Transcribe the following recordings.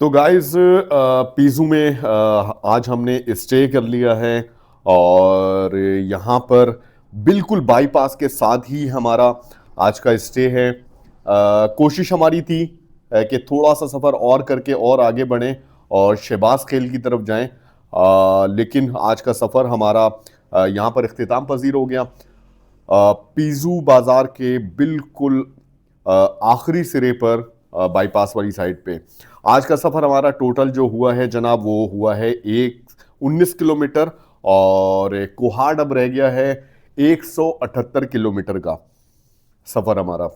तो गाइस पीजू में आज हमने स्टे कर लिया है। और यहाँ पर बिल्कुल बाईपास के साथ ही हमारा आज का स्टे है। कोशिश हमारी थी कि थोड़ा सा सफ़र और करके और आगे बढ़ें और शहबाज खेल की तरफ जाएं। लेकिन आज का सफ़र हमारा यहाँ पर इख्तिताम पजीर हो गया। पीजू बाजार के बिल्कुल आखिरी सिरे पर बाईपास वाली साइड पे आज का सफर हमारा टोटल जो हुआ है जनाब वो हुआ है एक 19 किलोमीटर। और कोहाड अब रह गया है 178 किलोमीटर का सफर हमारा।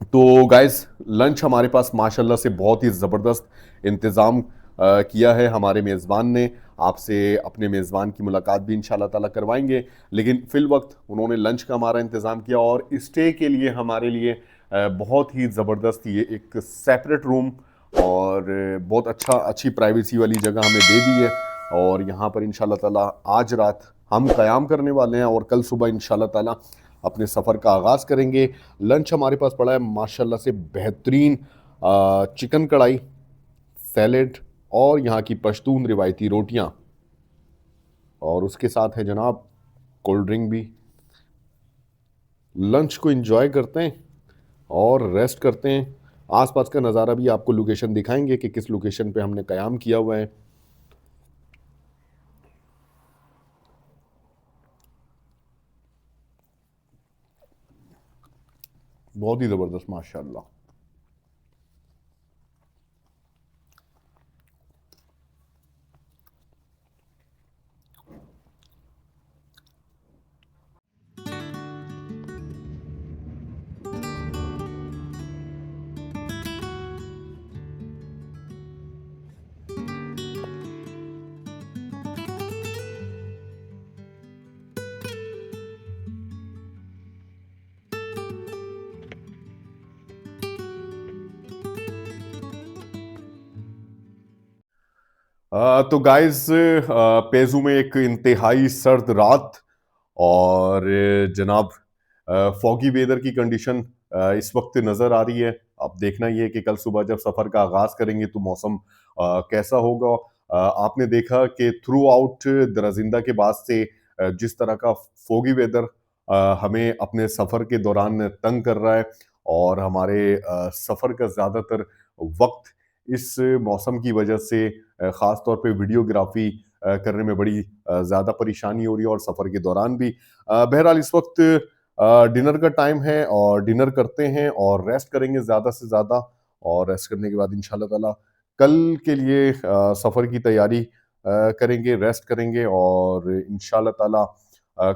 तो गाइस लंच हमारे पास माशाल्लाह से बहुत ही ज़बरदस्त इंतज़ाम किया है हमारे मेज़बान ने। आपसे अपने मेज़बान की मुलाकात भी इंशाल्लाह ताला करवाएंगे। लेकिन फिल वक्त उन्होंने लंच का हमारा इंतज़ाम किया और स्टे के लिए हमारे लिए बहुत ही ज़बरदस्त ये एक सेपरेट रूम और बहुत अच्छी प्राइवेसी वाली जगह हमें दे दी है। और यहाँ पर इंशाल्लाह ताला आज रात हम क़याम करने वाले हैं और कल सुबह इंशाल्लाह ताला अपने सफ़र का आगाज़ करेंगे। लंच हमारे पास पड़ा है माशाल्लाह से बेहतरीन चिकन कढ़ाई, सैलेड और यहाँ की पश्तून रिवायती रोटियाँ। और उसके साथ है जनाब कोल्ड ड्रिंक भी। लंच को एंजॉय करते हैं और रेस्ट करते हैं। आसपास का नज़ारा भी आपको लोकेशन दिखाएंगे कि किस लोकेशन पे हमने क़याम किया हुआ है। बहुत ही ज़बरदस्त माशाल्लाह। तो गाइस पेजू में एक इंतहाई सर्द रात और जनाब फॉगी वेदर की कंडीशन इस वक्त नज़र आ रही है। अब देखना ये है कि कल सुबह जब सफ़र का आगाज़ करेंगे तो मौसम कैसा होगा। आपने देखा कि थ्रू आउट दराजिंदा के बाद से जिस तरह का फॉगी वेदर हमें अपने सफ़र के दौरान तंग कर रहा है। और हमारे सफ़र का ज़्यादातर वक्त इस मौसम की वजह से ख़ास तौर पे वीडियोग्राफी करने में बड़ी ज़्यादा परेशानी हो रही है और सफ़र के दौरान भी। बहरहाल इस वक्त डिनर का टाइम है और डिनर करते हैं और रेस्ट करेंगे ज़्यादा से ज़्यादा। और रेस्ट करने के बाद इंशाल्लाह ताला कल के लिए सफ़र की तैयारी करेंगे, रेस्ट करेंगे और इंशाल्लाह ताला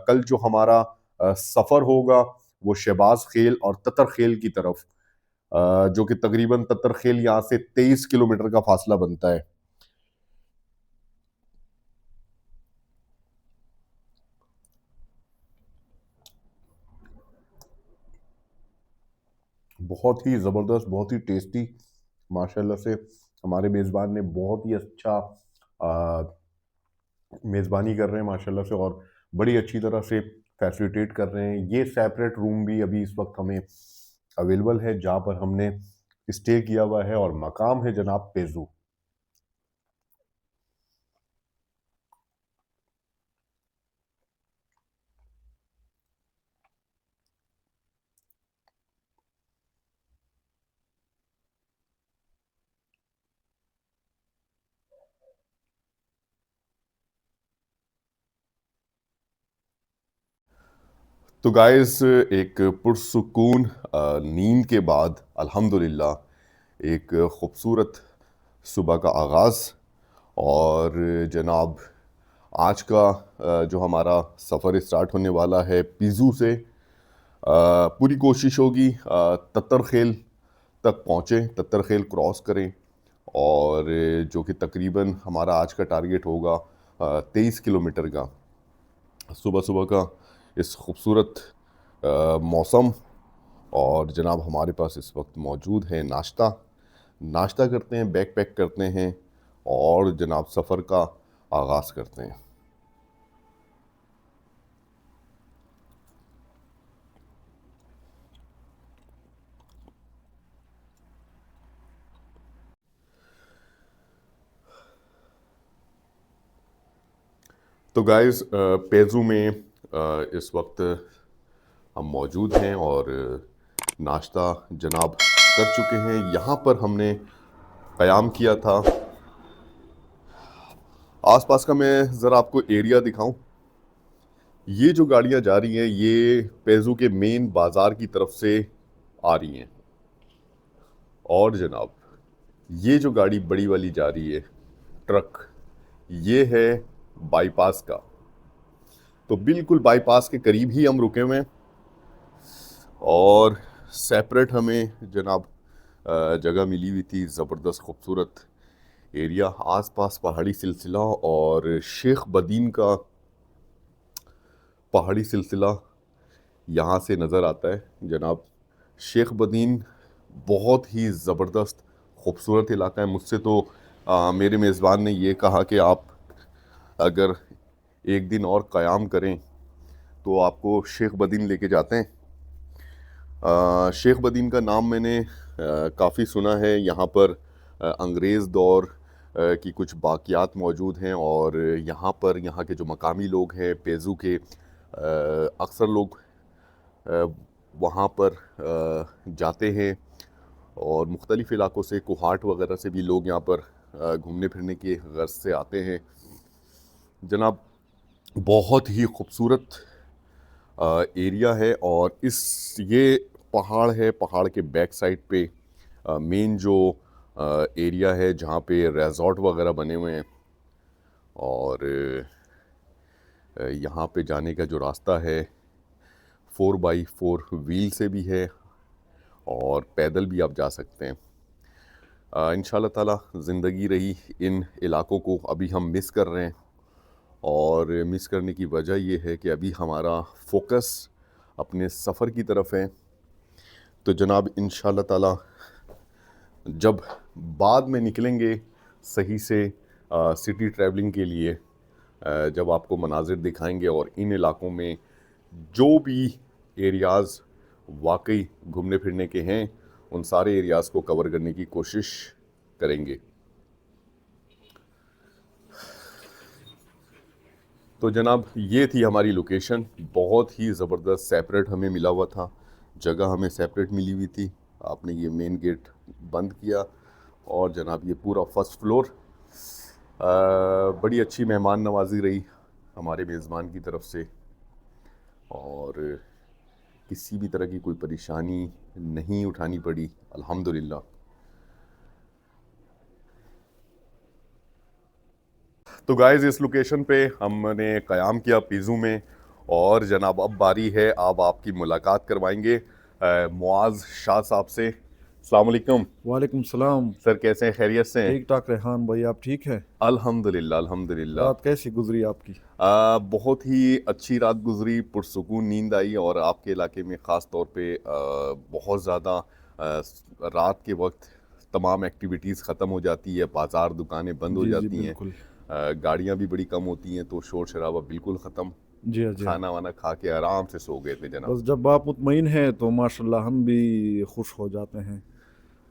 कल जो हमारा सफ़र होगा वो शहबाज खेल और ततर खेल की तरफ, जो कि तकरीबन ततर खेल यहाँ से 23 किलोमीटर का फासला बनता है। बहुत ही ज़बरदस्त, बहुत ही टेस्टी माशाल्लाह से हमारे मेज़बान ने बहुत ही अच्छा अ, मेज़बानी कर रहे हैं माशाल्लाह से और बड़ी अच्छी तरह से फैसिलिटेट कर रहे हैं। ये सेपरेट रूम भी अभी इस वक्त हमें अवेलेबल है जहाँ पर हमने स्टे किया हुआ है और मकाम है जनाब पेजू। तो गाइस एक पुरसुकून नींद के बाद अल्हम्दुलिल्लाह एक खूबसूरत सुबह का आगाज़। और जनाब आज का जो हमारा सफ़र स्टार्ट होने वाला है पीजू से। पूरी कोशिश होगी तत्तर खेल तक पहुँचें, तत्तर खेल क्रॉस करें। और जो कि तकरीबन हमारा आज का टारगेट होगा 23 किलोमीटर का। सुबह सुबह का इस खूबसूरत मौसम और जनाब हमारे पास इस वक्त मौजूद है नाश्ता। नाश्ता करते हैं, बैग पैक करते हैं और जनाब सफ़र का आगाज़ करते हैं। तो गाइस पेजू में इस वक्त हम मौजूद हैं और नाश्ता जनाब कर चुके हैं। यहाँ पर हमने क़याम किया था। आसपास का मैं ज़रा आपको एरिया दिखाऊं। ये जो गाड़ियाँ जा रही हैं ये पेजू के मेन बाज़ार की तरफ से आ रही हैं। और जनाब ये जो गाड़ी बड़ी वाली जा रही है ट्रक, ये है बाईपास का। तो बिल्कुल बाईपास के करीब ही हम रुके हुए हैं और सेपरेट हमें जनाब जगह मिली हुई थी। ज़बरदस्त खूबसूरत एरिया, आसपास पहाड़ी सिलसिला और शेख बदीन का पहाड़ी सिलसिला यहाँ से नज़र आता है जनाब। शेख बदीन बहुत ही ज़बरदस्त खूबसूरत इलाका है। मुझसे तो मेरे मेज़बान ने ये कहा कि आप अगर एक दिन और क़याम करें तो आपको शेख बदीन लेके जाते हैं। शेख बदीन का नाम मैंने काफ़ी सुना है। यहाँ पर अंग्रेज़ दौर की कुछ बाक़ियात मौजूद हैं और यहाँ के जो मकामी लोग हैं पेजू के, अक्सर लोग वहाँ पर जाते हैं और मुख्तलिफ़ इलाक़ों से, कोहाट वग़ैरह से भी लोग यहाँ पर घूमने फिरने की गर्ज से आते हैं जनाब। बहुत ही खूबसूरत एरिया है और ये पहाड़ है, पहाड़ के बैक साइड पे मेन जो एरिया है जहाँ पे रिजॉर्ट वगैरह बने हुए हैं। और यहाँ पे जाने का जो रास्ता है 4x4 व्हील से भी है और पैदल भी आप जा सकते हैं। इंशाल्लाह ताला ज़िंदगी रही इन इलाक़ों को अभी हम मिस कर रहे हैं और मिस करने की वजह ये है कि अभी हमारा फोकस अपने सफ़र की तरफ है। तो जनाब इंशाल्लाह ताला जब बाद में निकलेंगे सही से सिटी ट्रैवलिंग के लिए, जब आपको मनाजिर दिखाएंगे और इन इलाक़ों में जो भी एरियाज़ वाकई घूमने फिरने के हैं उन सारे एरियाज़ को कवर करने की कोशिश करेंगे। तो जनाब ये थी हमारी लोकेशन। बहुत ही ज़बरदस्त सेपरेट हमें मिला हुआ था, जगह हमें सेपरेट मिली हुई थी। आपने ये मेन गेट बंद किया और जनाब ये पूरा फर्स्ट फ्लोर। बड़ी अच्छी मेहमान नवाजी रही हमारे मेज़बान की तरफ से और किसी भी तरह की कोई परेशानी नहीं उठानी पड़ी, अल्हम्दुलिल्लाह। तो गाइज़ इस लोकेशन पे हमने क़याम किया पेजू में और जनाब अब बारी है, अब आपकी मुलाकात करवाएंगे मुआज़ शाह साहब से। अस्सलाम वालेकुम। वालेकुम सलाम। सर कैसे हैं, खैरियत से हैं? ठीक ठाक रेहान भाई, आप ठीक हैं? अल्हम्दुलिल्लाह अल्हम्दुलिल्लाह। रात कैसी गुजरी आपकी? बहुत ही अच्छी रात गुजरी, पुरसुकून नींद आई और आपके इलाके में ख़ास तौर पे बहुत ज़्यादा रात के वक्त तमाम एक्टिविटीज़ ख़त्म हो जाती है, बाज़ार दुकानें बंद हो जी जी जाती हैं, बिल्कुल। गाड़ियाँ भी बड़ी कम होती हैं, तो शोर शराबा बिल्कुल ख़त्म। जी हाँ जी हाँ। खाना वाना खा के आराम से सो गए थे जनाब। बस जब आप मुतमईन हैं तो माशाल्लाह हम भी खुश हो जाते हैं।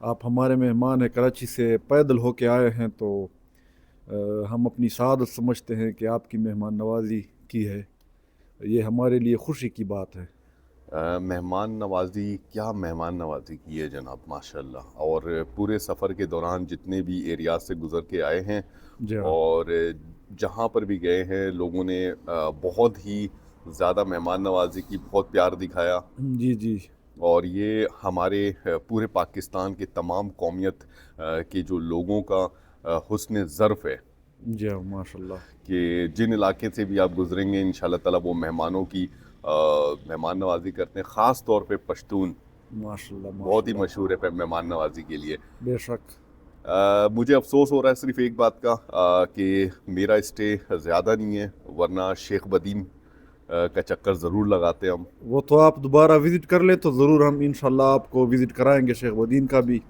आप हमारे मेहमान हैं, कराची से पैदल होके आए हैं तो हम अपनी सआदत समझते हैं कि आपकी मेहमान नवाजी की है। ये हमारे लिए खुशी की बात है। मेहमान नवाजी, क्या मेहमान नवाजी की है जनाब, माशाल्लाह। और पूरे सफ़र के दौरान जितने भी एरिया से गुज़र के आए हैं जी हाँ। और जहाँ पर भी गए हैं लोगों ने बहुत ही ज़्यादा मेहमान नवाजी की, बहुत प्यार दिखाया। जी जी और ये हमारे पूरे पाकिस्तान के तमाम कौमियत के जो लोगों का हुस्न ज़र्फ़ है जी हाँ माशाल्लाह। कि जिन इलाके से भी आप गुजरेंगे इंशाल्लाह ताला वो मेहमानों की मेहमान नवाजी करते हैं। ख़ास तौर पे पश्तून माशाल्लाह बहुत ही माशाल्लाह। मशहूर है मेहमान नवाजी के लिए। बेशक। मुझे अफसोस हो रहा है सिर्फ एक बात का कि मेरा स्टे ज़्यादा नहीं है, वरना शेख बदीन का चक्कर ज़रूर लगाते हम। वो तो आप दोबारा विज़िट कर लें तो ज़रूर हम इंशाल्लाह आपको विज़िट कराएंगे शेख बदीन का भी।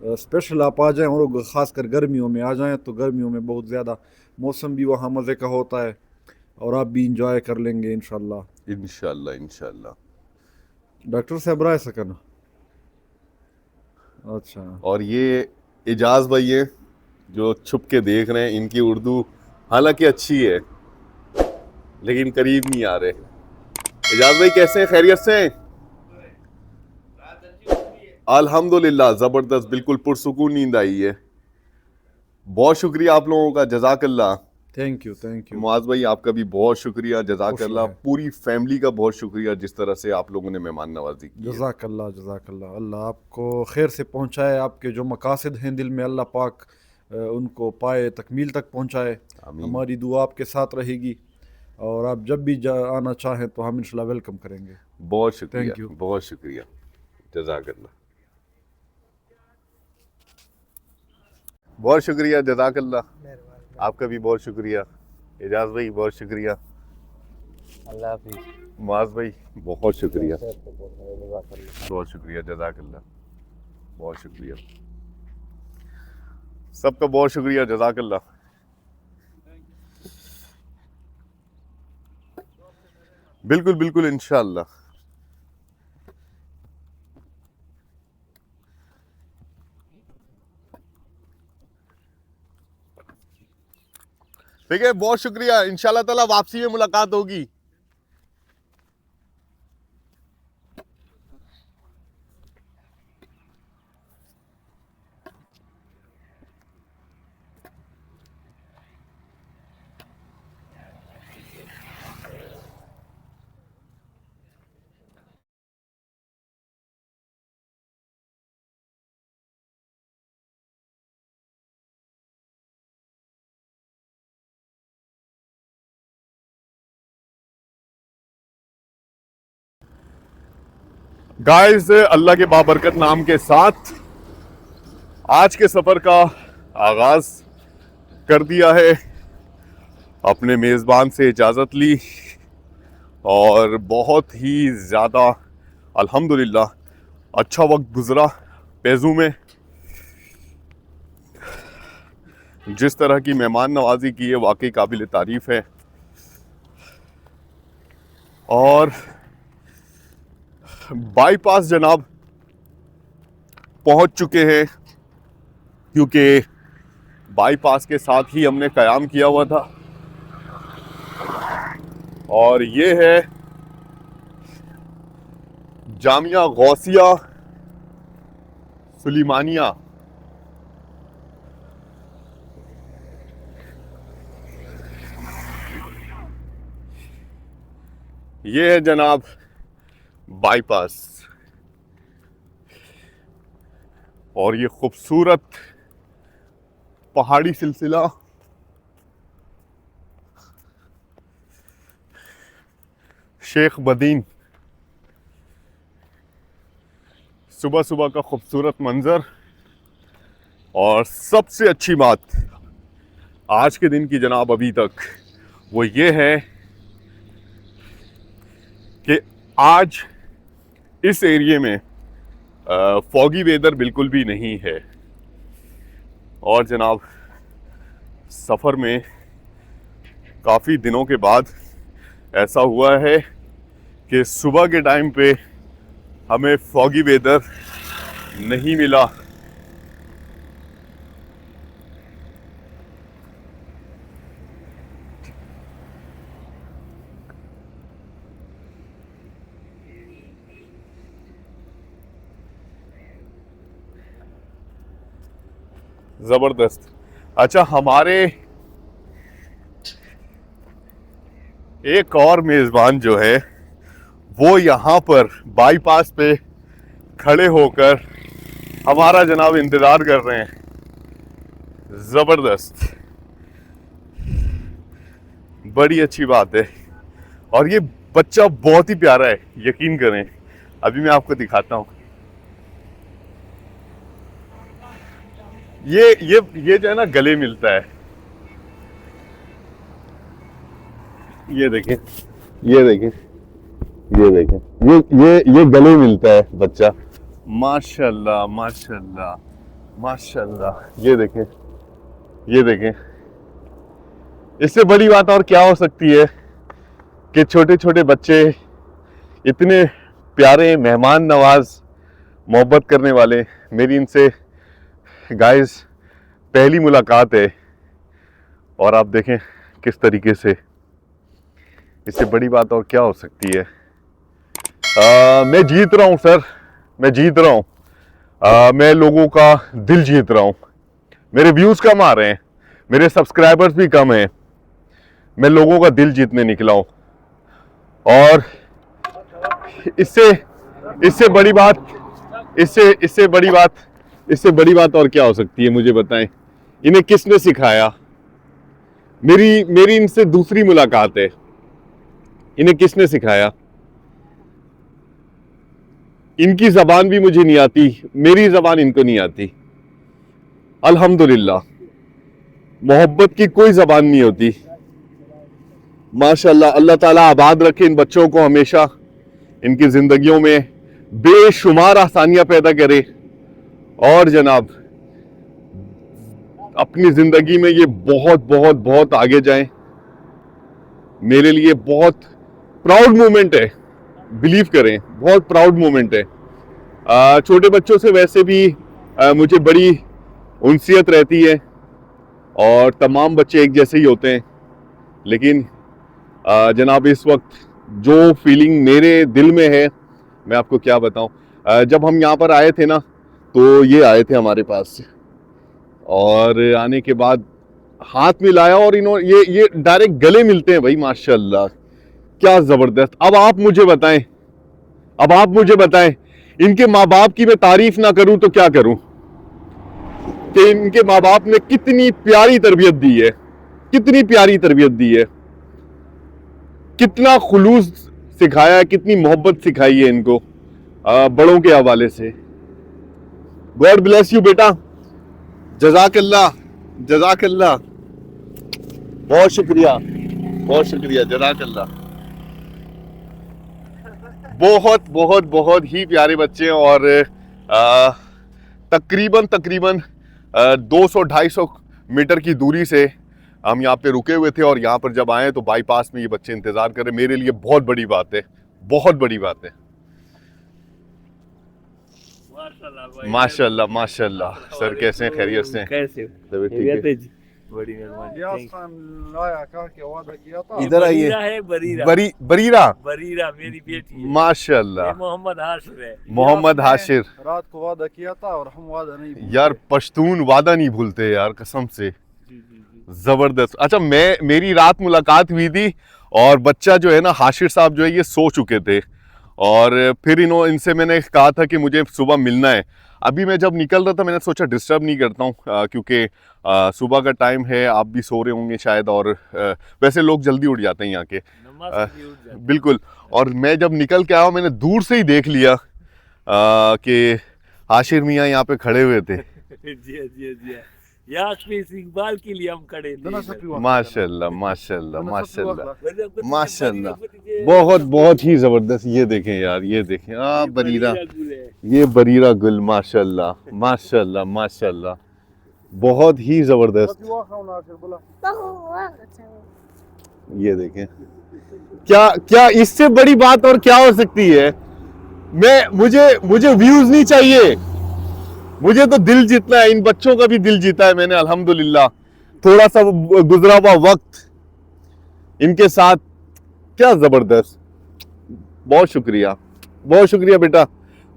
स्पेशल आप आ जाएं और ख़ासकर गर्मियों में आ जाएं तो गर्मियों में बहुत ज़्यादा मौसम भी वहाँ मज़े का होता है और आप भी इंजॉय कर लेंगे इंशाल्लाह। इंशाल्लाह इंशाल्लाह। डॉक्टर साहब राय सकन। अच्छा। और ये एजाज भाई है जो छुप के देख रहे हैं, इनकी उर्दू हालांकि अच्छी है। लेकिन करीब नहीं आ रहे। एजाज भाई कैसे हैं, खैरियत से हैं? अल्हम्दुलिल्लाह जबरदस्त, बिल्कुल पुरसुकून नींद आई है। बहुत शुक्रिया आप लोगों का, जजाकल्ला। Thank you, thank you. Muaz भाई आपका भी बहुत शुक्रिया, खुश जजाकल्ला। रहें। पूरी फैमिली का बहुत शुक्रिया जिस तरह से आप लोगों ने मेहमान नवाजी की है। जज़ाकल्ला, जज़ाकल्ला। अल्लाह आपको खैर से पहुँचाए, आपके जो मकासद हैं दिल में अल्लाह पाक उनको पाए, तकमील तक पहुँचाए। आमीन। हमारी दुआ आपके साथ रहेगी और आप जब भी आना चाहें तो हम इंशाल्लाह वेलकम करेंगे। बहुत शुक्रिया, थैंक यू। बहुत शुक्रिया, जजाकल्ला। बहुत शुक्रिया, जजाकल्ला। आपका भी बहुत शुक्रिया। एजाज भाई बहुत शुक्रिया। अल्लाह हाफिज़। मुआज भाई बहुत शुक्रिया, बहुत शुक्रिया, जजाकल्ला। बहुत शुक्रिया, सबका बहुत शुक्रिया, जजाकल्ला। बिल्कुल बिल्कुल, इंशाअल्लाह। ठीक है, बहुत शुक्रिया। इंशाल्लाह ताला वापसी में मुलाकात होगी। गाइस, अल्लाह के बाबरकत नाम के साथ आज के सफर का आगाज कर दिया है। अपने मेजबान से इजाजत ली और बहुत ही ज्यादा अल्हम्दुलिल्लाह अच्छा वक्त गुजरा पेजू में। जिस तरह की मेहमान नवाजी की है वाकई काबिल तारीफ है। और बाईपास जनाब पहुंच चुके हैं, क्योंकि बाईपास के साथ ही हमने कयाम किया हुआ था। और ये है जामिया गौसिया सुलेमानिया। ये है जनाब बाईपास और ये खूबसूरत पहाड़ी सिलसिला शेख बदीन। सुबह सुबह का खूबसूरत मंजर और सबसे अच्छी बात आज के दिन की जनाब अभी तक वो ये है कि आज इस एरिए में फॉगी वेदर बिल्कुल भी नहीं है। और जनाब सफ़र में काफ़ी दिनों के बाद ऐसा हुआ है कि सुबह के टाइम पे हमें फॉगी वेदर नहीं मिला। जबरदस्त। अच्छा, हमारे एक और मेजबान जो है वो यहाँ पर बाईपास पे खड़े होकर हमारा जनाब इंतजार कर रहे हैं। जबरदस्त, बड़ी अच्छी बात है। और ये बच्चा बहुत ही प्यारा है, यकीन करें। अभी मैं आपको दिखाता हूँ। ये जो है ना गले मिलता है। ये देखें, ये देखें, ये देखें, ये गले मिलता है बच्चा। माशाल्लाह माशाल्लाह माशाल्लाह। ये देखें, ये देखें। इससे बड़ी बात और क्या हो सकती है कि छोटे छोटे बच्चे इतने प्यारे, मेहमान नवाज, मोहब्बत करने वाले। मेरी इनसे गाइस पहली मुलाकात है और आप देखें किस तरीके से इससे बड़ी बात और क्या हो सकती है। मैं जीत रहा हूँ सर, मैं जीत रहा हूँ। मैं लोगों का दिल जीत रहा हूँ। मेरे व्यूज़ कम आ रहे हैं, मेरे सब्सक्राइबर्स भी कम हैं, मैं लोगों का दिल जीतने निकला हूँ। और इससे इससे बड़ी बात इससे बड़ी बात और क्या हो सकती है, मुझे बताएं। इन्हें किसने सिखाया? मेरी इनसे दूसरी मुलाकात है। इन्हें किसने सिखाया? इनकी जबान भी मुझे नहीं आती, मेरी जबान इनको नहीं आती। अल्हम्दुलिल्लाह, मोहब्बत की कोई जबान नहीं होती। माशाल्लाह, अल्लाह ताला आबाद रखे इन बच्चों को, हमेशा इनकी जिंदगियों में बेशुमार आसानियां पैदा करे और जनाब अपनी जिंदगी में ये बहुत बहुत बहुत आगे जाएं। मेरे लिए बहुत प्राउड मोमेंट है, बिलीव करें, बहुत प्राउड मोमेंट है। छोटे बच्चों से वैसे भी मुझे बड़ी उनसियत रहती है और तमाम बच्चे एक जैसे ही होते हैं, लेकिन जनाब इस वक्त जो फीलिंग मेरे दिल में है मैं आपको क्या बताऊं। जब हम यहाँ पर आए थे ना, तो ये आए थे हमारे पास और आने के बाद हाथ मिलाया और इन्होंने ये डायरेक्ट गले मिलते हैं भाई, माशाल्लाह क्या ज़बरदस्त। अब आप मुझे बताएं, इनके माँ बाप की मैं तारीफ ना करूं तो क्या करूं, कि इनके माँ बाप ने कितनी प्यारी तरबियत दी है, कितनी प्यारी तरबियत दी है, कितना खुलूस सिखाया है, कितनी मोहब्बत सिखाई है इनको बड़ों के हवाले से। गॉड ब्लेस यू बेटा, जज़ाकल्लाह जज़ाकल्लाह, बहुत शुक्रिया जज़ाकल्लाह। बहुत बहुत बहुत ही प्यारे बच्चे हैं और तकरीबन 200-250 मीटर की दूरी से हम यहाँ पे रुके हुए थे और यहाँ पर जब आए तो बाईपास में ये बच्चे इंतजार कर रहे। मेरे लिए बहुत बड़ी बात है, बहुत बड़ी बात है। माशाल्लाह माशाल्लाह। सर कैसे हैं, खैरियत से हैं? कैसे तबीयत ठीक है? बड़ी मेहरबानी। इधर आइए। बरीरा है, बरीरा बरीरा बरीरा मेरी बेटी है। माशाल्लाह। ये मोहम्मद हाशिर है। मोहम्मद हाशिर। रात को वादा किया था और हम वादा नहीं भूलते। यार पश्तून वादा नहीं भूलते यार, कसम से जबरदस्त। अच्छा, मेरी रात मुलाकात हुई थी और बच्चा जो है ना, हाशिर साहब जो है, ये सो चुके थे और फिर इनसे मैंने कहा था कि मुझे सुबह मिलना है। अभी मैं जब निकल रहा था मैंने सोचा डिस्टर्ब नहीं करता हूँ, क्योंकि सुबह का टाइम है, आप भी सो रहे होंगे शायद, और वैसे लोग जल्दी उठ जाते हैं यहाँ के। बिल्कुल। और मैं जब निकल के आया मैंने दूर से ही देख लिया कि हाशिर मियाँ यहाँ पे खड़े हुए थे। जी इकबाल के लिए हम खड़े थे। माशाल्लाह माशाल्लाह माशाल्लाह माशाल्लाह, बहुत बहुत ही जबरदस्त। ये देखें यार, ये देखें, बरीरा, ये बरीरा गुल, माशाल्लाह माशाल्लाह माशाल्लाह, बहुत ही जबरदस्त। ये देखें, क्या इससे बड़ी बात और क्या हो सकती है। मुझे व्यूज नहीं चाहिए, मुझे तो दिल जीतना है। इन बच्चों का भी दिल जीता है मैंने, अल्हम्दुलिल्लाह। थोड़ा सा गुजरा हुआ वक्त इनके साथ, क्या जबरदस्त। बहुत शुक्रिया बेटा,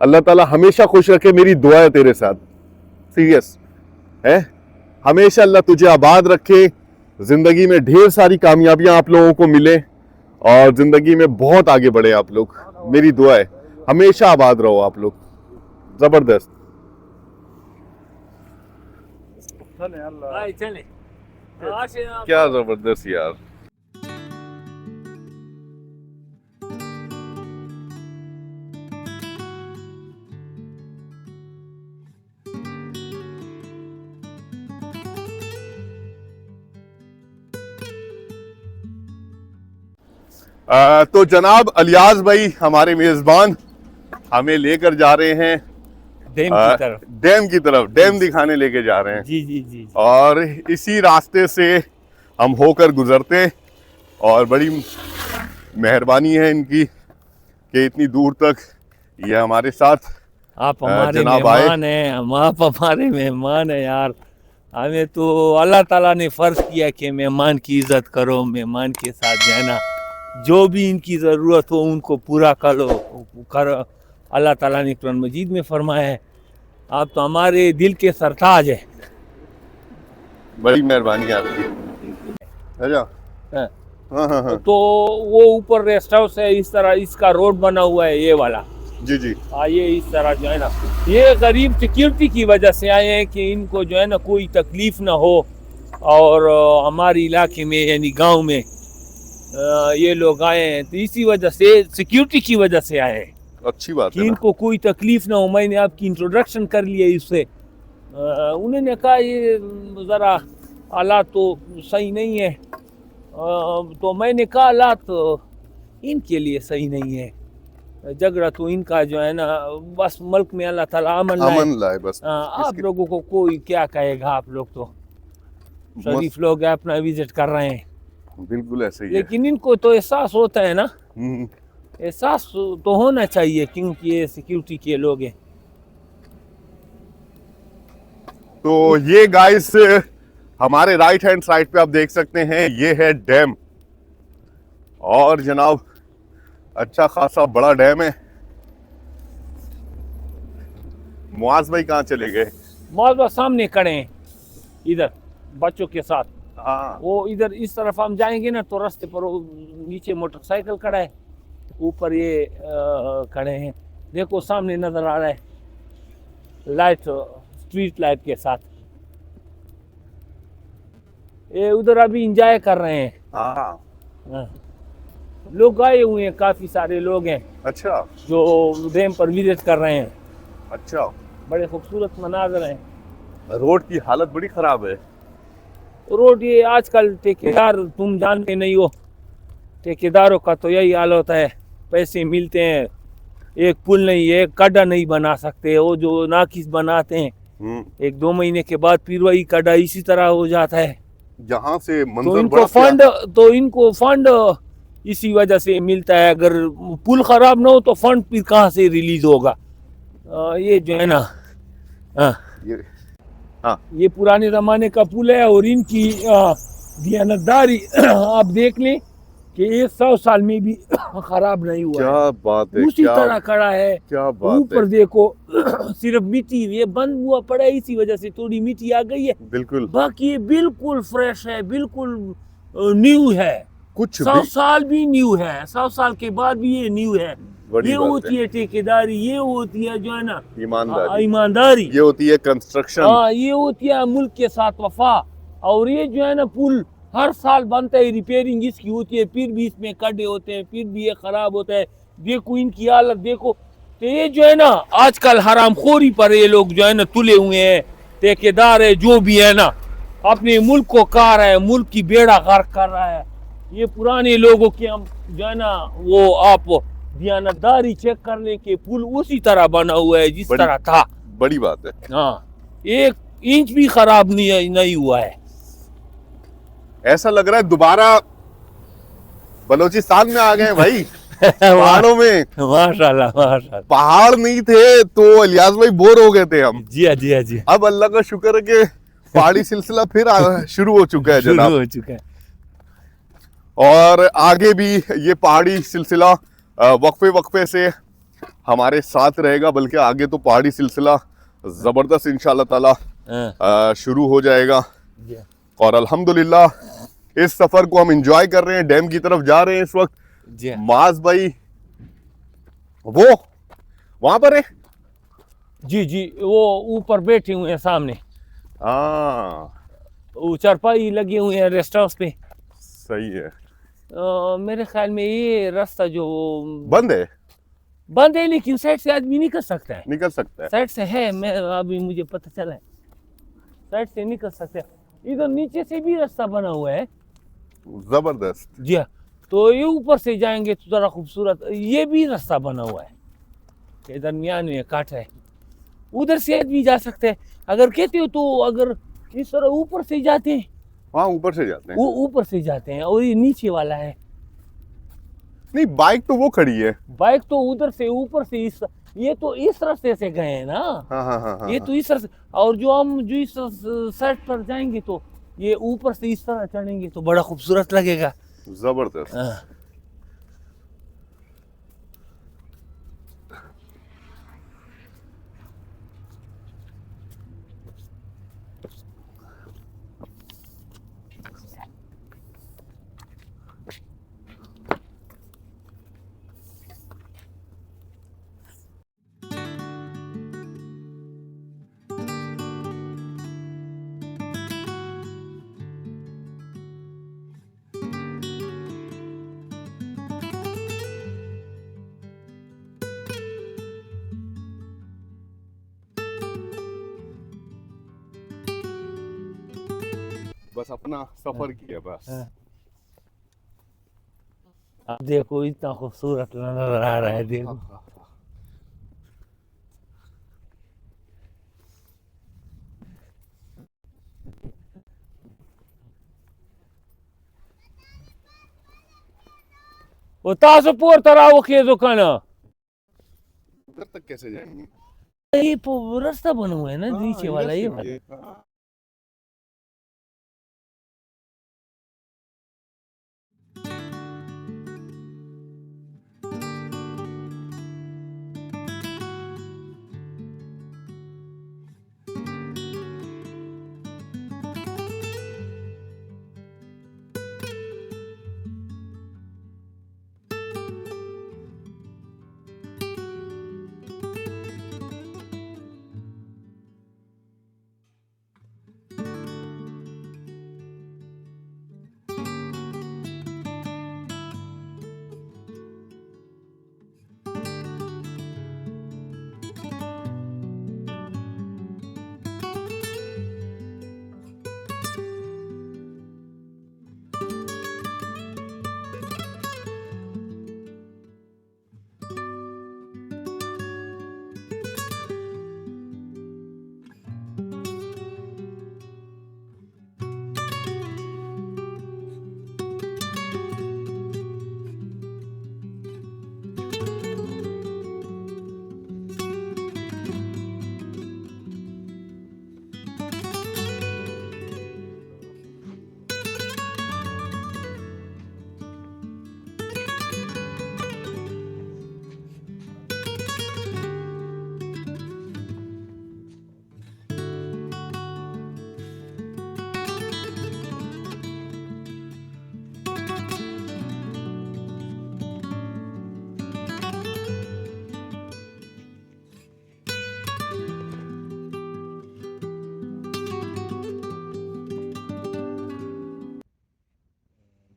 अल्लाह ताला हमेशा खुश रखे। मेरी दुआ है तेरे साथ, सीरियस है। हमेशा अल्लाह तुझे आबाद रखे, जिंदगी में ढेर सारी कामयाबियां आप लोगों को मिले और जिंदगी में बहुत आगे बढ़े आप लोग। मेरी दुआ है, हमेशा आबाद रहो आप लोग। जबरदस्त। चले क्या जबरदस्त यार। तो जनाब अलियास भाई हमारे मेजबान हमें लेकर जा रहे हैं डैम की तरफ, डैम दिखाने लेके जा रहे हैं। जी। और इसी रास्ते से हम होकर गुजरते हैं और बड़ी मेहरबानी है इनकी कि इतनी दूर तक ये हमारे साथ आप हमारे जनाब मेहमान हैं, आप हमारे मेहमान हैं यार। हमें तो अल्लाह ताला ने फर्ज किया कि मेहमान की इज्जत करो, मेहमान के साथ रहना। जो भी इनकी ज़रूरत हो उनको पूरा कर अल्लाह ताला ने कुरान मजीद में फरमाया है, आप तो हमारे दिल के सरताज है। बड़ी मेहरबानी आपकी। अच्छा। हाँ। हाँ हाँ हाँ। तो वो ऊपर रेस्ट हाउस है, इस तरह इसका रोड बना हुआ है ये वाला। जी जी। ये इस तरह जो है ना, ये गरीब सिक्योरिटी की वजह से आए हैं कि इनको जो है ना कोई तकलीफ ना हो, और हमारे इलाके में यानी गांव में ये लोग आए हैं तो इसी वजह से, सिक्योरिटी की वजह से आए हैं अच्छी बात कि है ना। इनको कोई तकलीफ ना हो। मैंने आपकी इंट्रोडक्शन कर लिया इससे। उन्होंने कहा ये ज़रा हालात तो सही नहीं है, तो मैंने कहा हालात इनके लिए सही नहीं है, झगड़ा तो इनका जो है ना, बस मुल्क में अल्लाह ताला अमन लाए बस। आप लोगों को कोई क्या कहेगा, आप लोग तो शरीफ लोग हैं, अपना विजिट कर रहे हैं। बिल्कुल ऐसे ही है। लेकिन इनको तो एहसास होता है ना, हम्म। एहसास तो होना चाहिए क्योंकि ये सिक्योरिटी के लोग हैं। तो ये गाइस हमारे राइट हैंड साइड पे आप देख सकते हैं, ये है डैम, और जनाब अच्छा खासा बड़ा डैम है। मुआज भाई कहाँ चले गए? मौजूद सामने खड़े हैं इधर बच्चों के साथ। हाँ। वो इधर इस तरफ हम जाएंगे ना तो रास्ते पर वो नीचे मोटरसाइकिल खड़ा है, ऊपर ये खड़े हैं। देखो सामने नजर आ रहा है लाइट, स्ट्रीट लाइट के साथ। ये उधर अभी इंजॉय कर रहे हैं। हाँ। लोग आए हुए हैं, काफी सारे लोग हैं अच्छा जो डैम पर विजिट कर रहे हैं। अच्छा। बड़े खूबसूरत मनाजर हैं। रोड की हालत बड़ी खराब है। रोड ये आजकल ठेकेदार, तुम जानते नहीं हो, ठेकेदारों का तो यही हाल होता है, पैसे मिलते हैं, एक पुल नहीं, एक गड्ढा नहीं बना सकते, वो जो नाकिस बनाते हैं, 1-2 महीने के बाद फिर वही गड्ढा इसी तरह हो जाता है। यहाँ से तो मंजर इनको फंड इसी वजह से मिलता है। अगर पुल खराब ना हो तो फंड फिर कहाँ से रिलीज होगा? ये जो है ना, ये पुराने जमाने का पुल है, और इनकी दियानतदारी आप देख लें कि 100 साल में भी खराब नहीं हुआ। क्या बात है, उसी तरह खड़ा है। क्या बात ऊपर देखो सिर्फ मिट्टी, ये बंद हुआ पड़ा है, इसी वजह से थोड़ी मिट्टी आ गई है। बिल्कुल। बाकी ये बिल्कुल फ्रेश है, बिल्कुल न्यू है। कुछ 100 साल भी न्यू है, 100 साल के बाद भी ये न्यू है। ये होती है ठेकेदारी, ये होती है जो है ना ईमानदारी, ये होती है कंस्ट्रक्शन। ये होती है मुल्क के साथ वफा। और ये जो है ना पुल हर साल बनता है, रिपेयरिंग इसकी होती है, फिर भी इसमें गड्ढे होते हैं, फिर भी ये खराब होता है। देखो इनकी हालत देखो। तो ये जो है ना आजकल हरामखोरी पर ये लोग जो है ना तुले हुए हैं, ठेकेदार है जो भी है ना, अपने मुल्क को खा रहा है, मुल्क की बेड़ा गर्क कर रहा है। ये पुराने लोगों के हम जो है ना, वो आप दियानतदारी चेक करने के, पुल उसी तरह बना हुआ है जिस तरह था। बड़ी बात है। हाँ, 1 इंच भी खराब नहीं हुआ है। ऐसा लग रहा है दोबारा बलोचिस्तान में आ गए हैं भाई। पहाड़ों में। माशाल्लाह माशाल्लाह। पहाड़ नहीं थे तो इलियास भाई बोर हो गए थे हम। जी हाँ जी हाँ जी। अब अल्लाह का शुक्र है कि पहाड़ी सिलसिला फिर शुरू हो चुका है जनाब। शुरू हो चुका है। और आगे भी ये पहाड़ी सिलसिला वक्फे वक्फे से हमारे साथ रहेगा, बल्कि आगे तो पहाड़ी सिलसिला जबरदस्त इंशाल्लाह ताला शुरू हो जाएगा। और अल्हम्दुलिल्लाह इस सफर को हम एंजॉय कर रहे हैं, डैम की तरफ जा रहे हैं इस वक्त। माज भाई वो वहां पर है। जी जी, वो ऊपर बैठे हुए हैं सामने। वो चारपाई लगे हुए हैं रेस्ट हाउस पे। सही है। मेरे ख्याल में ये रास्ता जो बंद है, लेकिन साइड से आदमी निकल सकता है। निकल सकता है। साइड से है, मैं अभी मुझे पता चला है, साइड से निकल सकते हैं। इधर नीचे से भी रास्ता बना हुआ है जबरदस्त। जी हाँ। तो ये ऊपर से जाएंगे तो जरा खूबसूरत, ये भी रास्ता बना हुआ है, ये दरमियान में काट है, उधर से आदमी जा सकते हैं। अगर कहते हो तो अगर इस तरह ऊपर से जाते हैं, वहाँ ऊपर से जाते हैं, वो ऊपर से जाते हैं, और ये नीचे वाला है। नहीं, बाइक तो वो खड़ी है। बाइक तो उधर से ऊपर से ये तो इस रास्ते से गए हैं ना। हाँ, ये तो इस रास्ते, और जो हम जो इस साइड पर जाएंगे तो ये ऊपर से इस तरह चढ़ेंगे तो बड़ा खूबसूरत लगेगा। जबरदस्त। बस अपना सफर किया बस। हाँ। अब देखो इतना खूबसूरत नजर आ रहा है, देखो। वो तासो पोर तरा वो खेजो खाना, उधर तक कैसे जाएंगे? ये रास्ता बना हुआ है ना नीचे वाला, ये वाला। हाँ।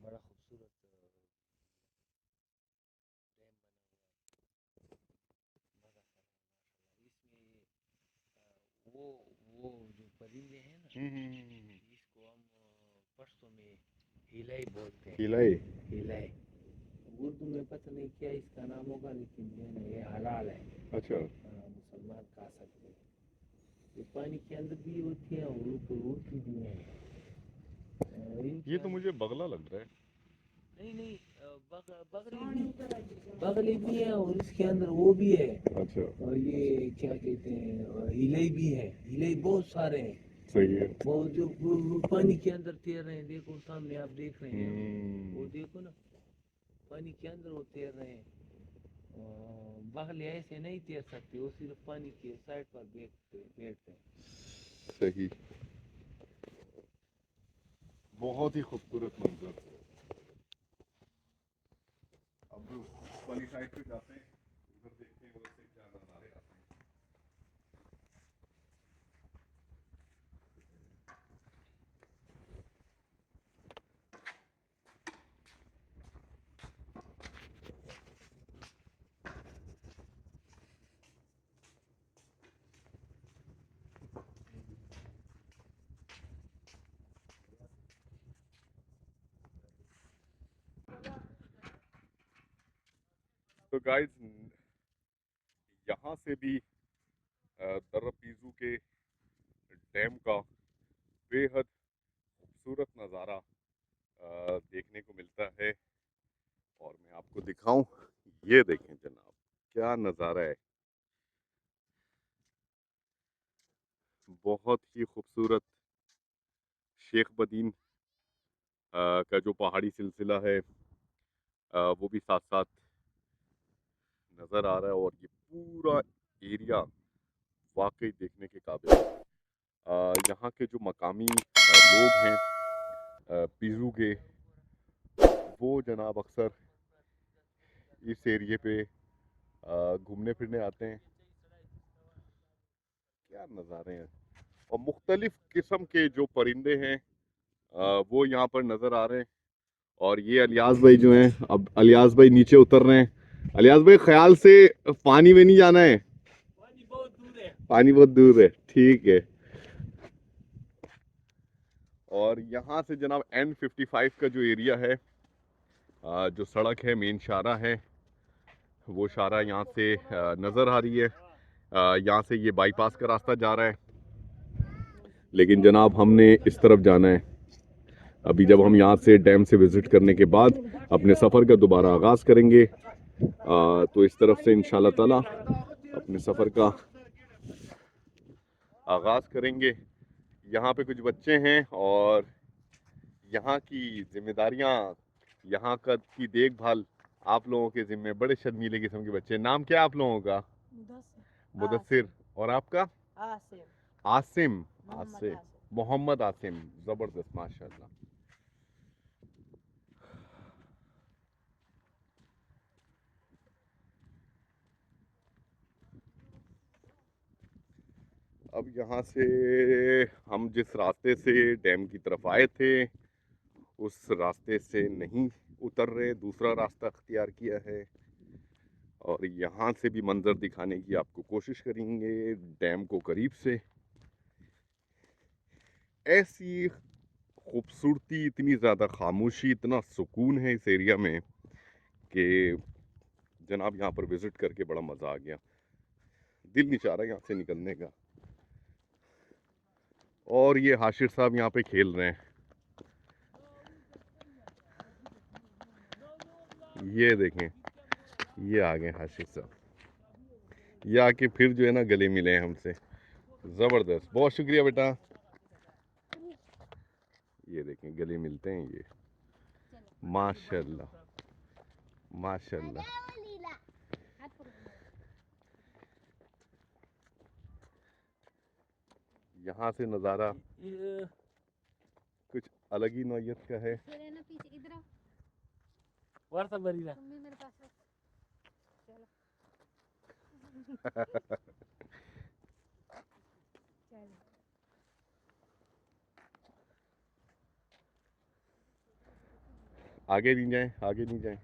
बड़ा खूबसूरत वो वो जो परिंदे हैं ना, इसको हम पश्तो में हिलाई बोलते हैं। हिलाई। हिलाई उर्दू में पता नहीं क्या इसका नाम होगा, लेकिन जो है ना ये हलाल है। अच्छा। मुसलमान खा सकते हैं। ये पानी के अंदर भी होती है और ऊपर उड़ती भी है। ये तो मुझे बगला लग रहा है। नहीं नहीं, बगली भी है और इसके अंदर वो भी है। अच्छा। और ये क्या कहते हैं, हिलाई भी है। हिलाई बहुत सारे हैं। सही है। वो जो वो पानी के अंदर तैर रहे हैं, देखो सामने आप देख रहे हैं, वो देखो ना, पानी के अंदर वो तैर रहे हैं। बगले ऐसे नहीं तैर सकते, वो सिर्फ पानी के साइड पर बैठते हैं। सही। बहुत ही खूबसूरत मंजर। अब वाली साइड पे जाते हैं, उधर देखते हैं उधर से क्या नज़ारे आते हैं। तो गाइस, यहाँ से भी दर्रा पीजू के डैम का बेहद खूबसूरत नज़ारा देखने को मिलता है। और मैं आपको दिखाऊं, ये देखें जनाब, क्या नज़ारा है। बहुत ही खूबसूरत शेख बदीन का जो पहाड़ी सिलसिला है वो भी साथ साथ नज़र आ रहा है। और ये पूरा एरिया वाकई देखने के काबिल है। यहाँ के जो मकामी लोग हैं पीजू के, वो जनाब अक्सर इस एरिए पे घूमने फिरने आते हैं। क्या नज़ारे हैं। और मुख्तलिफ किस्म के जो परिंदे हैं वो यहाँ पर नज़र आ रहे हैं। और ये अलियास भाई जो हैं, अब अलियास भाई नीचे उतर रहे हैं। अलियास भाई ख्याल से पानी में नहीं जाना है, पानी बहुत दूर है। पानी बहुत दूर है, ठीक है। और यहाँ से जनाब N55 का जो एरिया है, जो सड़क है, मेन शाहरा है, वो शाहरा यहाँ से नज़र आ रही है। यहाँ से ये बाईपास का रास्ता जा रहा है, लेकिन जनाब हमने इस तरफ जाना है। अभी जब हम यहाँ से डैम से विज़िट करने के बाद अपने सफ़र का दोबारा आगाज़ करेंगे, तो इस तरफ से इंशाल्लाह ताला अपने सफ़र का आगाज़ करेंगे। यहाँ पे कुछ बच्चे हैं और यहाँ की जिम्मेदारियाँ, यहाँ का की देखभाल आप लोगों के जिम्मे। बड़े शर्मीले किस्म के बच्चे। नाम क्या है आप लोगों का? मुदस्सिर। और आपका? आसिम। आसिम। मोहम्मद आसिम, आसिम। मोहम्मद आसिम। ज़बरदस्त, माशाल्लाह। अब यहाँ से हम जिस रास्ते से डैम की तरफ आए थे, उस रास्ते से नहीं उतर रहे, दूसरा रास्ता अख्तियार किया है और यहाँ से भी मंजर दिखाने की आपको कोशिश करेंगे डैम को करीब से। ऐसी खूबसूरती, इतनी ज़्यादा खामोशी, इतना सुकून है इस एरिया में कि जनाब यहाँ पर विज़िट करके बड़ा मज़ा आ गया। दिल नहीं चाह रहा यहाँ से निकलने का। और ये हाशिर साहब यहाँ पे खेल रहे हैं, ये देखें, ये आ गए हाशिर साहब। ये आके फिर जो है ना गले मिले हैं हमसे। ज़बरदस्त, बहुत शुक्रिया बेटा। ये देखें गले मिलते हैं ये। माशाल्लाह माशाल्लाह। यहाँ से नज़ारा कुछ अलग ही नौयत का है। वर्षा भरी रहा। आगे नहीं जाएं, आगे नहीं जाएं।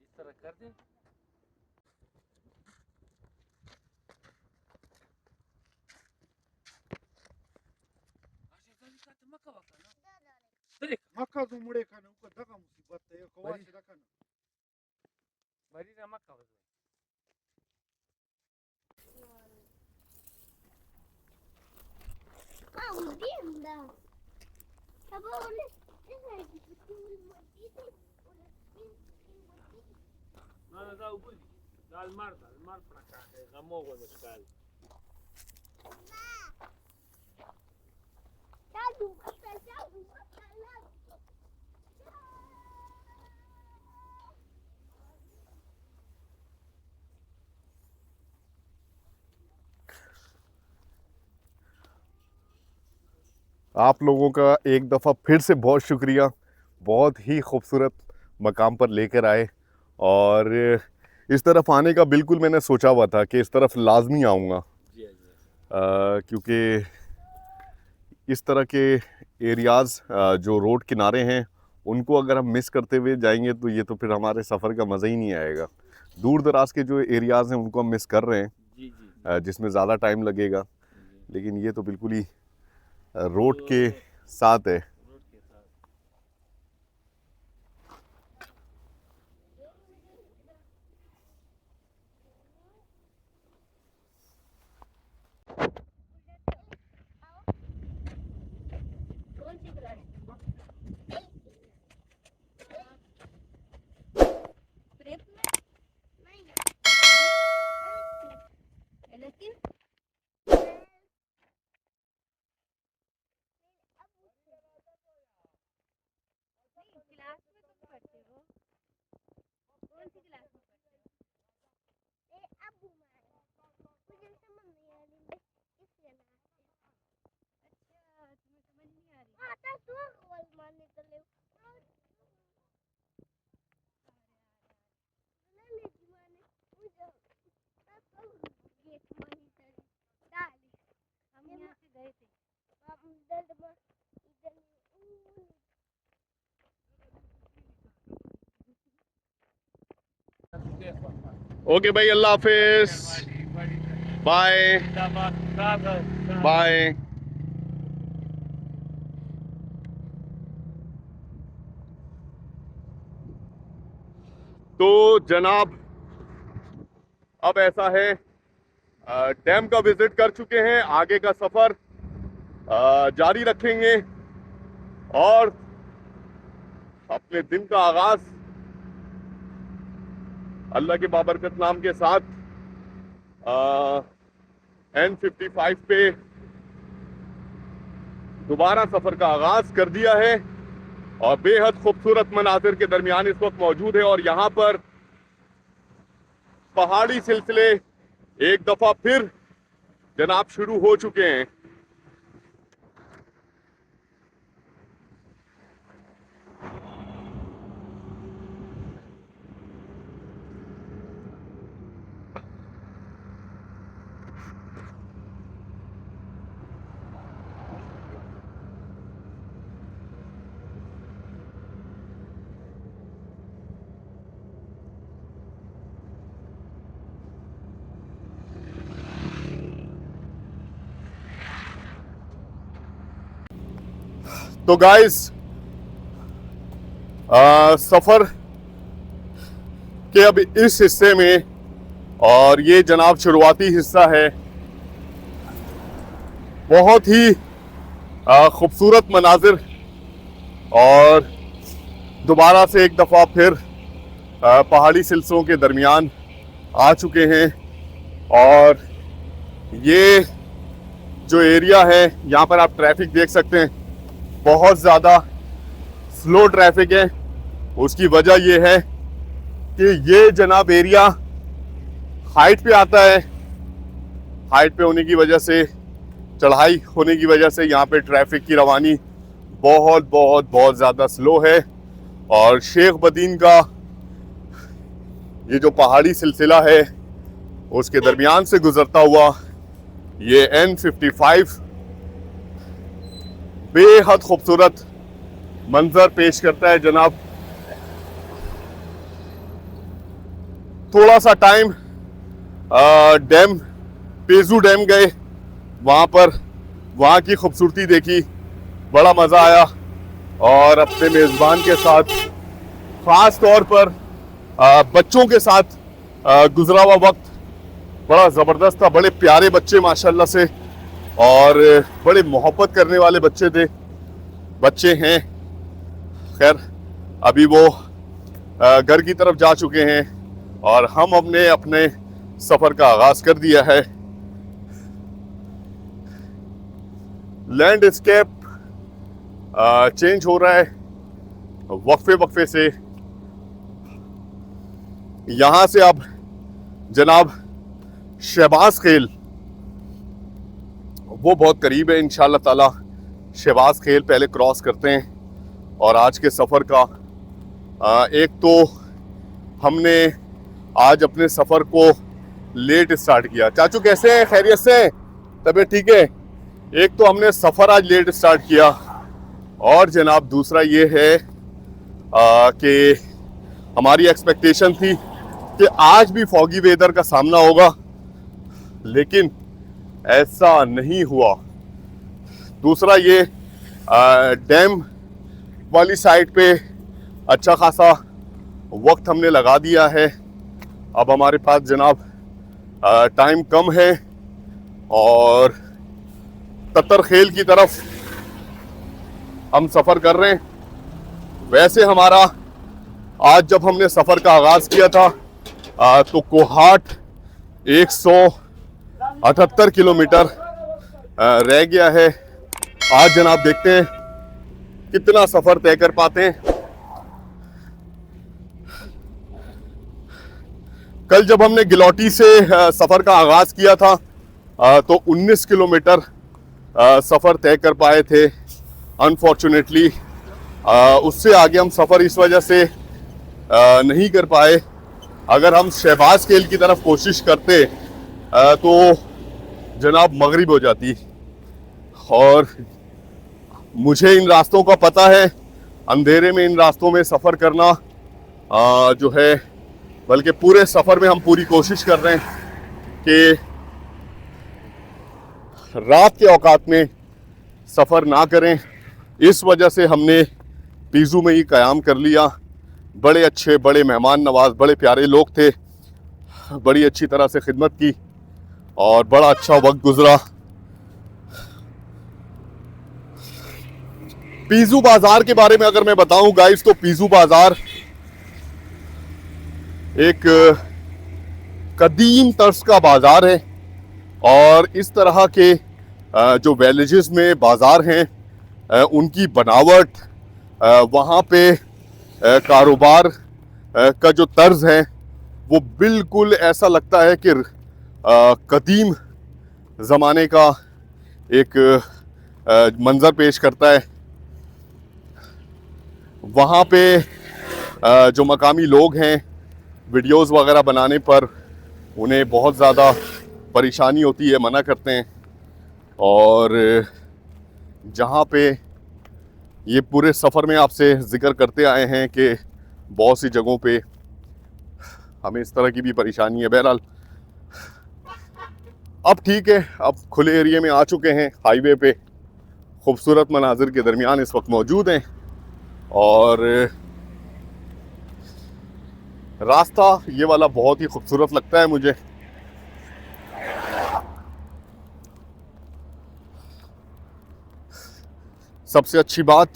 इस तरह कर दे। मक्का तो मुड़े खाने ऊपर दगा मुसीबत है कवासी रखना भरी रहा मक्का हो गया। Não, dá o boi. Dá o mar para cá. É mogo no escalo. आप लोगों का एक दफ़ा फिर से बहुत शुक्रिया। बहुत ही खूबसूरत मकाम पर लेकर आए और इस तरफ आने का बिल्कुल मैंने सोचा हुआ था कि इस तरफ लाजमी आऊँगा, क्योंकि इस तरह के एरियाज़ जो रोड किनारे हैं उनको अगर हम मिस करते हुए जाएंगे तो ये तो फिर हमारे सफ़र का मज़ा ही नहीं आएगा। दूर दराज के जो एरियाज़ हैं उनको हम मिस कर रहे हैं, जिसमें ज़्यादा टाइम लगेगा, लेकिन ये तो बिल्कुल ही रोड के साथ है। क्लास में तुम पढ़ते हो? कौन सी क्लास में पढ़ते हो? अबू मुझे समझ नहीं आ रही, इसलिए ना। अच्छा, तुम्हें समझ नहीं आ रही? आता तो कॉल मारने के लिए ले लेती मैंने मुझे गेट मारी डाली। हम यहाँ से गए थे, हम इधर ओके भाई, अल्लाह हाफिज, बाय बाय। तो जनाब अब ऐसा है, डैम का विजिट कर चुके हैं, आगे का सफर जारी रखेंगे और अपने दिन का आगाज अल्लाह के बाबरकत नाम के साथ N55 पे दोबारा सफर का आगाज कर दिया है और बेहद खूबसूरत मनाजिर के दरमियान इस वक्त मौजूद है। और यहाँ पर पहाड़ी सिलसिले एक दफा फिर जनाब शुरू हो चुके हैं। तो गाइस, सफर के अब इस हिस्से में, और ये जनाब शुरुआती हिस्सा है, बहुत ही खूबसूरत मनाजिर और दोबारा से एक दफ़ा फिर पहाड़ी सिलसिलों के दरमियान आ चुके हैं। और ये जो एरिया है, यहाँ पर आप ट्रैफिक देख सकते हैं, बहुत ज़्यादा स्लो ट्रैफिक है। उसकी वजह ये है कि ये जनाब एरिया हाइट पे आता है। हाइट पे होने की वजह से, चढ़ाई होने की वजह से यहाँ पे ट्रैफिक की रवानी बहुत बहुत बहुत ज़्यादा स्लो है। और शेख बदीन का ये जो पहाड़ी सिलसिला है, उसके दरमियान से गुजरता हुआ ये N55 बेहद खूबसूरत मंजर पेश करता है जनाब। थोड़ा सा टाइम डैम, पेजू डैम गए, वहाँ की खूबसूरती देखी, बड़ा मज़ा आया। और अपने मेज़बान के साथ, ख़ास तौर पर बच्चों के साथ गुजरा हुआ वक्त बड़ा ज़बरदस्त था। बड़े प्यारे बच्चे माशाल्लाह से, और बड़े मोहब्बत करने वाले बच्चे हैं। खैर, अभी वो घर की तरफ जा चुके हैं और हम अपने सफ़र का आगाज़ कर दिया है। लैंडस्केप चेंज हो रहा है वक्फे से। यहाँ से अब जनाब शहबाज खेल, वो बहुत करीब है। इंशाल्लाह ताला शहबाज खेल पहले क्रॉस करते हैं। और आज के सफ़र का एक तो हमने आज अपने सफ़र को लेट स्टार्ट किया। चाचू कैसे हैं? खैरियत से हैं? तबीयत ठीक है? एक तो हमने सफ़र आज लेट स्टार्ट किया, और जनाब दूसरा ये है कि हमारी एक्सपेक्टेशन थी कि आज भी फॉगी वेदर का सामना होगा, लेकिन ऐसा नहीं हुआ। दूसरा ये डैम वाली साइड पे अच्छा खासा वक्त हमने लगा दिया है। अब हमारे पास जनाब टाइम कम है और ततर खेल की तरफ हम सफ़र कर रहे हैं। वैसे हमारा आज जब हमने सफ़र का आगाज़ किया था तो कोहाट 178 किलोमीटर रह गया है। आज जनाब देखते हैं कितना सफ़र तय कर पाते हैं। कल जब हमने गिलौटी से सफ़र का आगाज़ किया था तो 19 किलोमीटर सफ़र तय कर पाए थे। अनफॉर्चुनेटली उससे आगे हम सफ़र इस वजह से नहीं कर पाए। अगर हम शहबाज खेल की तरफ कोशिश करते तो जनाब मगरिब हो जाती। और मुझे इन रास्तों का पता है, अंधेरे में इन रास्तों में सफ़र करना जो है बल्कि पूरे सफ़र में हम पूरी कोशिश कर रहे हैं कि रात के औकात में सफ़र ना करें। इस वजह से हमने पीज़ू में ही क़याम कर लिया। बड़े अच्छे, बड़े मेहमान नवाज, बड़े प्यारे लोग थे, बड़ी अच्छी तरह से खिदमत की और बड़ा अच्छा वक्त गुजरा। पीज़ू बाज़ार के बारे में अगर मैं बताऊं गाइस, तो पीज़ू बाज़ार एक कदीम तर्ज का बाज़ार है और इस तरह के जो विलेजेस में बाज़ार हैं उनकी बनावट, वहाँ पे कारोबार का जो तर्ज है वो बिल्कुल ऐसा लगता है कि कदीम ज़माने का एक मंज़र पेश करता है। वहाँ पे जो मकामी लोग हैं, वीडियोस वगैरह बनाने पर उन्हें बहुत ज़्यादा परेशानी होती है, मना करते हैं। और जहाँ पे ये पूरे सफ़र में आपसे ज़िक्र करते आए हैं कि बहुत सी जगहों पे हमें इस तरह की भी परेशानी है। बहरहाल अब ठीक है, अब खुले एरिया में आ चुके हैं, हाईवे पे खूबसूरत मनाजिर के दरमियान इस वक्त मौजूद हैं और रास्ता ये वाला बहुत ही खूबसूरत लगता है मुझे। सबसे अच्छी बात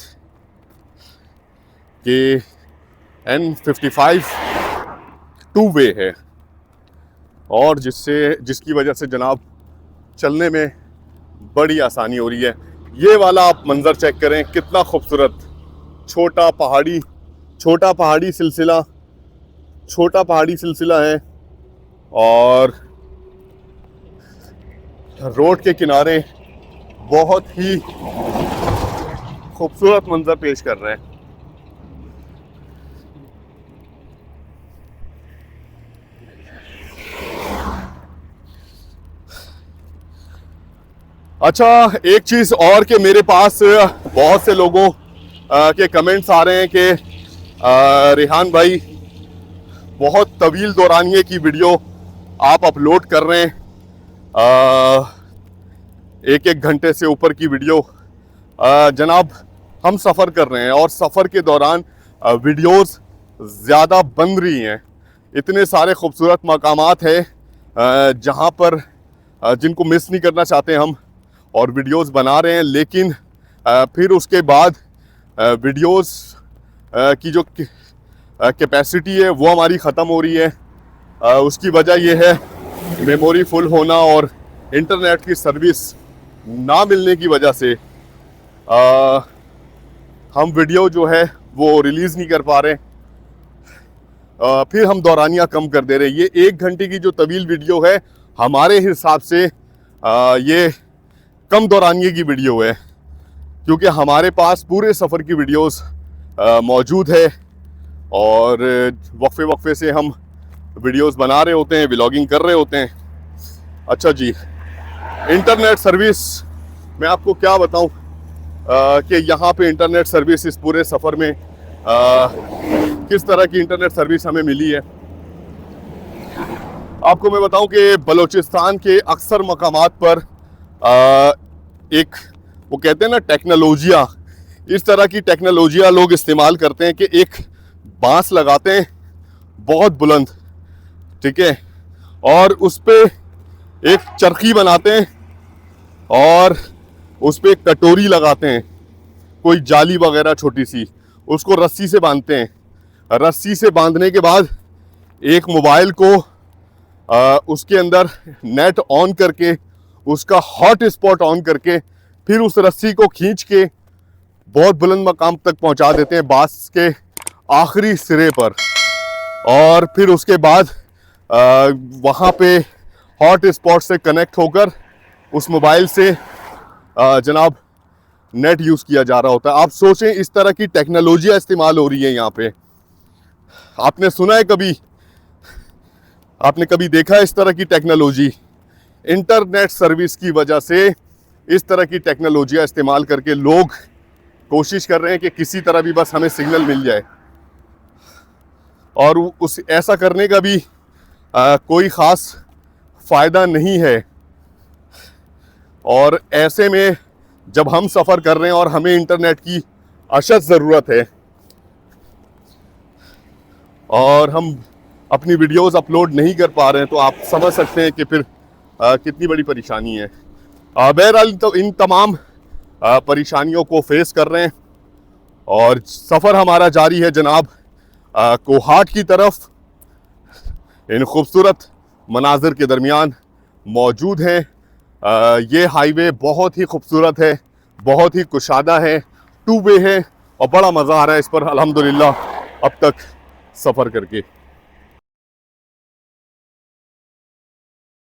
कि N55 टू वे है और जिसकी वजह से जनाब चलने में बड़ी आसानी हो रही है। ये वाला आप मंज़र चेक करें, कितना खूबसूरत छोटा पहाड़ी सिलसिला है और रोड के किनारे बहुत ही खूबसूरत मंजर पेश कर रहे हैं। अच्छा, एक चीज़ और कि मेरे पास बहुत से लोगों के कमेंट्स आ रहे हैं कि रेहान भाई बहुत तवील दौरानिये की वीडियो आप अपलोड कर रहे हैं, एक घंटे से ऊपर की वीडियो। जनाब हम सफ़र कर रहे हैं और सफ़र के दौरान वीडियोस ज़्यादा बन रही हैं। इतने सारे खूबसूरत मकामात हैं जहां पर जिनको मिस नहीं करना चाहते हम और वीडियोस बना रहे हैं, लेकिन फिर उसके बाद वीडियोस की जो कैपेसिटी है वो हमारी ख़त्म हो रही है। उसकी वजह ये है मेमोरी फुल होना और इंटरनेट की सर्विस ना मिलने की वजह से हम वीडियो जो है वो रिलीज़ नहीं कर पा रहे। फिर हम दौरानियाँ कम कर दे रहे। ये 1 घंटे की जो तवील वीडियो है हमारे हिसाब से ये कम दौरानिये की वीडियो है, क्योंकि हमारे पास पूरे सफ़र की वीडियोस मौजूद है और वक्फे से हम वीडियोस बना रहे होते हैं, व्लॉगिंग कर रहे होते हैं। अच्छा जी, इंटरनेट सर्विस मैं आपको क्या बताऊं कि यहाँ पे इंटरनेट सर्विस इस पूरे सफ़र में किस तरह की इंटरनेट सर्विस हमें मिली है। आपको मैं बताऊं कि बलूचिस्तान के अक्सर मकामात पर एक वो कहते हैं ना टेक्नोलॉजिया, इस तरह की टेक्नोलॉजिया लोग इस्तेमाल करते हैं कि एक बांस लगाते हैं बहुत बुलंद, ठीक है, और उस पे एक चरखी बनाते हैं और उस पे एक कटोरी लगाते हैं, कोई जाली वगैरह छोटी सी, उसको रस्सी से बांधते हैं। रस्सी से बांधने के बाद एक मोबाइल को उसके अंदर नेट ऑन करके उसका हॉट स्पॉट ऑन करके फिर उस रस्सी को खींच के बहुत बुलंद मकाम तक पहुंचा देते हैं, बांस के आखिरी सिरे पर। और फिर उसके बाद वहाँ पे हॉट स्पॉट से कनेक्ट होकर उस मोबाइल से जनाब नेट यूज़ किया जा रहा होता है। आप सोचें इस तरह की टेक्नोलॉजियाँ इस्तेमाल हो रही है यहाँ पे। आपने सुना है कभी, आपने कभी देखा है इस तरह की टेक्नोलॉजी? इंटरनेट सर्विस की वजह से इस तरह की टेक्नोलॉजियाँ इस्तेमाल करके लोग कोशिश कर रहे हैं कि किसी तरह भी बस हमें सिग्नल मिल जाए। और उस ऐसा करने का भी कोई ख़ास फ़ायदा नहीं है। और ऐसे में जब हम सफ़र कर रहे हैं और हमें इंटरनेट की अशद ज़रूरत है और हम अपनी वीडियोस अपलोड नहीं कर पा रहे हैं, तो आप समझ सकते हैं कि फिर कितनी बड़ी परेशानी है। बहरहाल तो इन तमाम परेशानियों को फेस कर रहे हैं और सफ़र हमारा जारी है जनाब कोहाट की तरफ। इन खूबसूरत मनाजिर के दरमियान मौजूद हैं। ये हाईवे बहुत ही खूबसूरत है, बहुत ही कुशादा है, 2 वे है और बड़ा मज़ा आ रहा है इस पर अल्हम्दुलिल्लाह अब तक सफ़र करके।